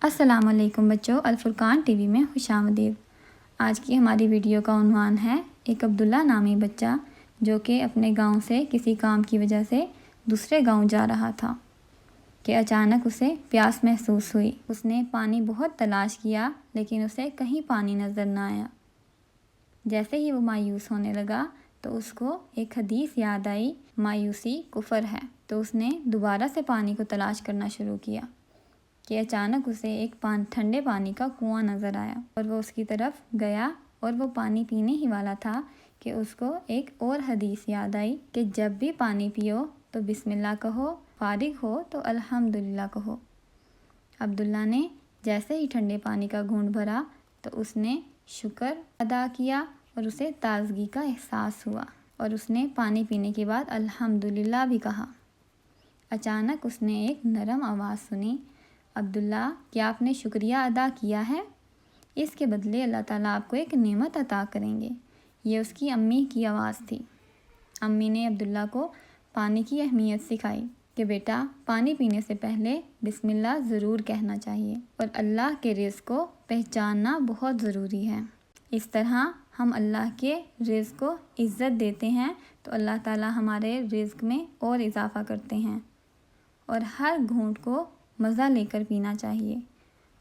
السلام علیکم بچوں، الفرقان ٹی وی میں خوش آمدید۔ آج کی ہماری ویڈیو کا عنوان ہے ایک عبداللہ نامی بچہ جو کہ اپنے گاؤں سے کسی کام کی وجہ سے دوسرے گاؤں جا رہا تھا کہ اچانک اسے پیاس محسوس ہوئی۔ اس نے پانی بہت تلاش کیا لیکن اسے کہیں پانی نظر نہ آیا۔ جیسے ہی وہ مایوس ہونے لگا تو اس کو ایک حدیث یاد آئی، مایوسی کفر ہے۔ تو اس نے دوبارہ سے پانی کو تلاش کرنا شروع کیا کہ اچانک اسے ایک ٹھنڈے پانی کا کنواں نظر آیا اور وہ اس کی طرف گیا اور وہ پانی پینے ہی والا تھا کہ اس کو ایک اور حدیث یاد آئی کہ جب بھی پانی پیو تو بسم اللہ کہو، فارغ ہو تو الحمدللہ کہو۔ عبداللہ نے جیسے ہی ٹھنڈے پانی کا گھونٹ بھرا تو اس نے شکر ادا کیا اور اسے تازگی کا احساس ہوا اور اس نے پانی پینے کے بعد الحمدللہ بھی کہا۔ اچانک اس نے ایک نرم آواز سنی، عبداللہ کیا آپ نے شکریہ ادا کیا ہے؟ اس کے بدلے اللہ تعالیٰ آپ کو ایک نعمت عطا کریں گے۔ یہ اس کی امی کی آواز تھی۔ امی نے عبداللہ کو پانی کی اہمیت سکھائی کہ بیٹا پانی پینے سے پہلے بسم اللہ ضرور کہنا چاہیے اور اللہ کے رزق کو پہچاننا بہت ضروری ہے۔ اس طرح ہم اللہ کے رزق کو عزت دیتے ہیں تو اللہ تعالیٰ ہمارے رزق میں اور اضافہ کرتے ہیں۔ اور ہر گھونٹ کو مزہ لے کر پینا چاہیے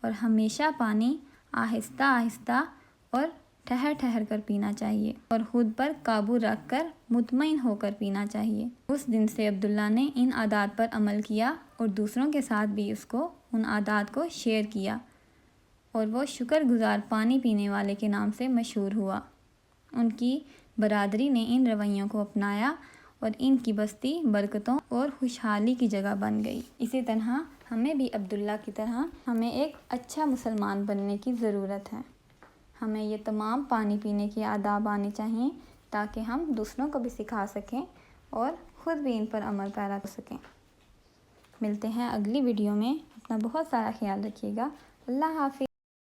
اور ہمیشہ پانی آہستہ آہستہ اور ٹھہر ٹھہر کر پینا چاہیے اور خود پر قابو رکھ کر مطمئن ہو کر پینا چاہیے۔ اس دن سے عبداللہ نے ان عادات پر عمل کیا اور دوسروں کے ساتھ بھی اس کو ان عادات کو شیئر کیا اور وہ شکر گزار پانی پینے والے کے نام سے مشہور ہوا۔ ان کی برادری نے ان رویوں کو اپنایا اور ان کی بستی برکتوں اور خوشحالی کی جگہ بن گئی۔ اسی طرح ہمیں بھی عبداللہ کی طرح ہمیں ایک اچھا مسلمان بننے کی ضرورت ہے۔ ہمیں یہ تمام پانی پینے کی آداب آنے چاہیے تاکہ ہم دوسروں کو بھی سکھا سکیں اور خود بھی ان پر عمل پیرا کر سکیں۔ ملتے ہیں اگلی ویڈیو میں۔ اپنا بہت سارا خیال رکھیے گا۔ اللہ حافظ۔